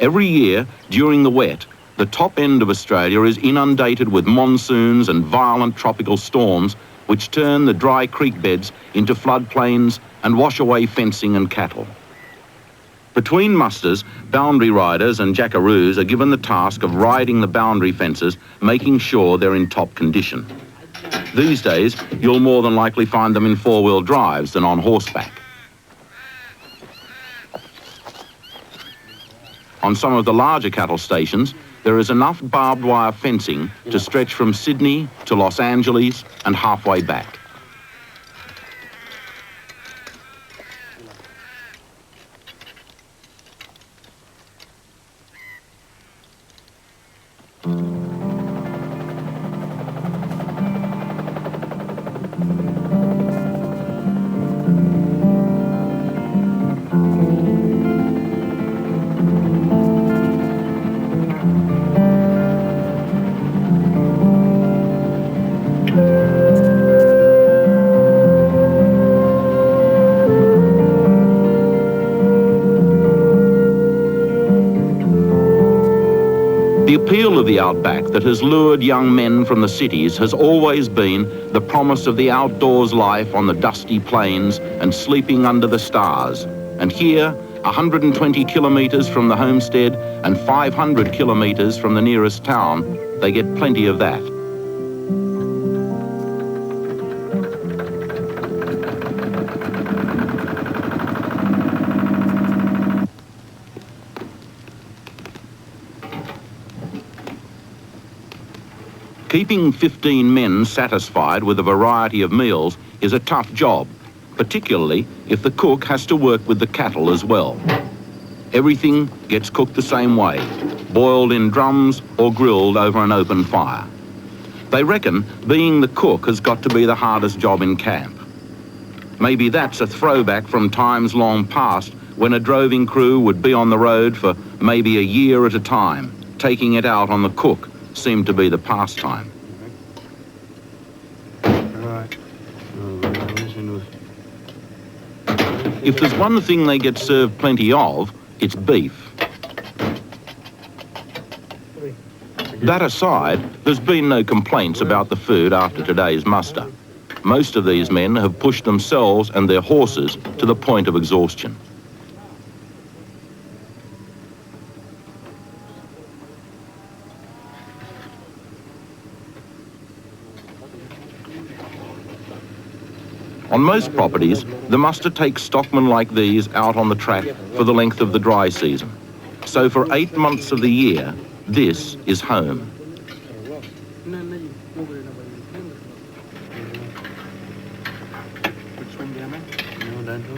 Every year, during the wet, the top end of Australia is inundated with monsoons and violent tropical storms which turn the dry creek beds into floodplains and wash away fencing and cattle. Between musters, boundary riders and jackaroos are given the task of riding the boundary fences, making sure they're in top condition. These days, you'll more than likely find them in four-wheel drives than on horseback. On some of the larger cattle stations, there is enough barbed wire fencing to stretch from Sydney to Los Angeles and halfway back. The appeal of the Outback that has lured young men from the cities has always been the promise of the outdoors life on the dusty plains and sleeping under the stars. And here, 120 kilometres from the homestead and 500 kilometres from the nearest town, they get plenty of that. Keeping 15 men satisfied with a variety of meals is a tough job, particularly if the cook has to work with the cattle as well. Everything gets cooked the same way, boiled in drums or grilled over an open fire. They reckon being the cook has got to be the hardest job in camp. Maybe that's a throwback from times long past when a droving crew would be on the road for maybe a year at a time. Taking it out on the cook seemed to be the pastime. If there's one thing they get served plenty of, it's beef. That aside, there's been no complaints about the food after today's muster. Most of these men have pushed themselves and their horses to the point of exhaustion. On most properties, the muster takes stockmen like these out on the track for the length of the dry season. So for 8 months of the year, this is home.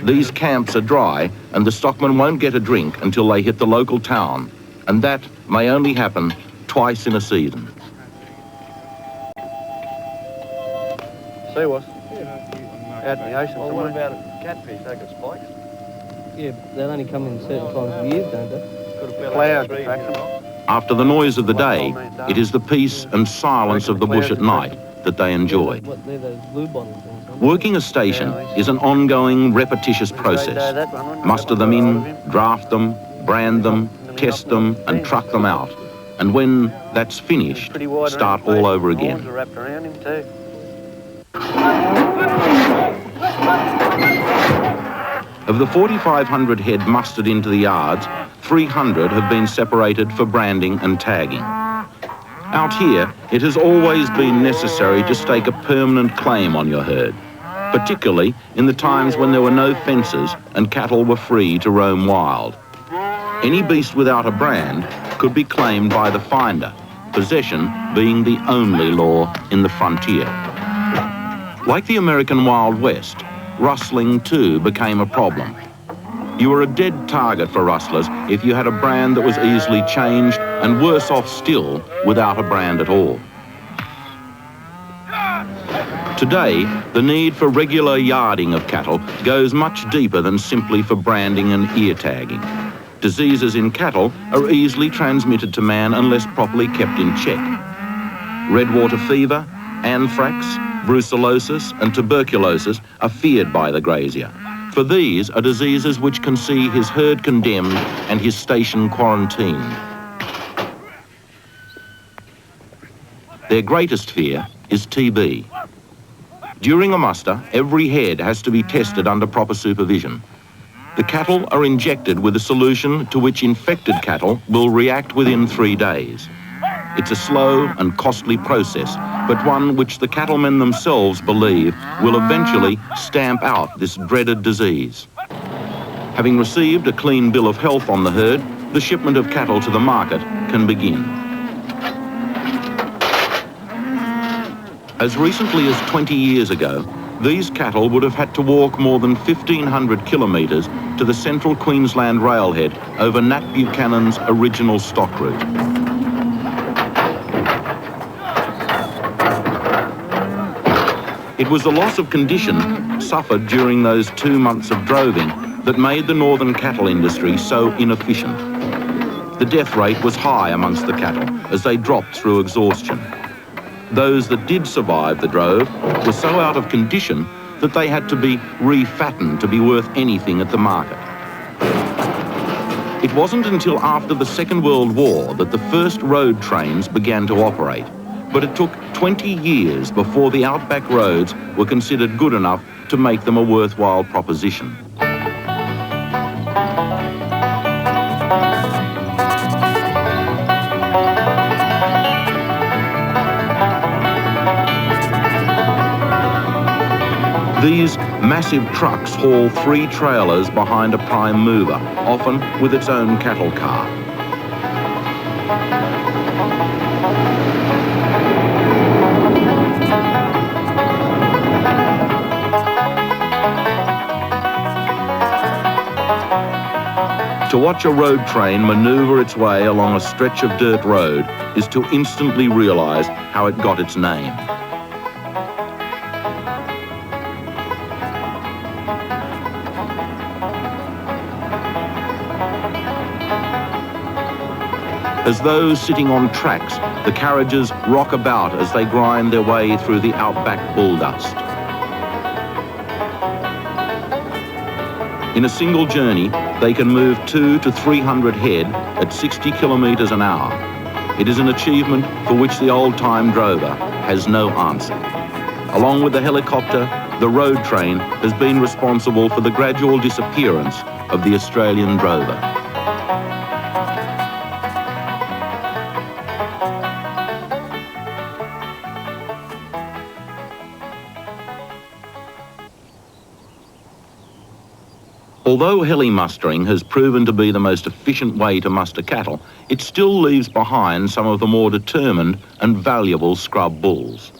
These camps are dry and the stockmen won't get a drink until they hit the local town, and that may only happen twice in a season. See what? Out in the ocean somewhere. What about catfish? They got spikes? Yeah, they only come in certain times of year, don't they? Clouds attract them. After the noise of the day, it is the peace and silence of the bush at night that they enjoy. They're those blue bottom things. Working a station is an ongoing, repetitious process. Muster them in, draft them, brand them, test them, and truck them out. And when that's finished, start all over again. Of the 4,500 head mustered into the yards, 300 have been separated for branding and tagging. Out here, it has always been necessary to stake a permanent claim on your herd, particularly in the times when there were no fences and cattle were free to roam wild. Any beast without a brand could be claimed by the finder, possession being the only law in the frontier. Like the American Wild West, rustling too became a problem. You were a dead target for rustlers if you had a brand that was easily changed, and worse off still without a brand at all. Today, the need for regular yarding of cattle goes much deeper than simply for branding and ear tagging. Diseases in cattle are easily transmitted to man unless properly kept in check. Redwater fever, anthrax, brucellosis and tuberculosis are feared by the grazier. For these are diseases which can see his herd condemned and his station quarantined. Their greatest fear is TB. During a muster, every head has to be tested under proper supervision. The cattle are injected with a solution to which infected cattle will react within 3 days. It's a slow and costly process, but one which the cattlemen themselves believe will eventually stamp out this dreaded disease. Having received a clean bill of health on the herd, the shipment of cattle to the market can begin. As recently as 20 years ago, these cattle would have had to walk more than 1,500 kilometres to the central Queensland railhead over Nat Buchanan's original stock route. It was the loss of condition suffered during those 2 months of droving that made the northern cattle industry so inefficient. The death rate was high amongst the cattle as they dropped through exhaustion. Those that did survive the drove were so out of condition that they had to be refattened to be worth anything at the market. It wasn't until after the Second World War that the first road trains began to operate, but it took 20 years before the Outback roads were considered good enough to make them a worthwhile proposition. These massive trucks haul 3 trailers behind a prime mover, often with its own cattle car. To watch a road train manoeuvre its way along a stretch of dirt road is to instantly realise how it got its name. As those sitting on tracks, the carriages rock about as they grind their way through the Outback bull dust. In a single journey, they can move 200 to 300 head at 60 kilometres an hour. It is an achievement for which the old-time drover has no answer. Along with the helicopter, the road train has been responsible for the gradual disappearance of the Australian drover. Although heli mustering has proven to be the most efficient way to muster cattle, it still leaves behind some of the more determined and valuable scrub bulls.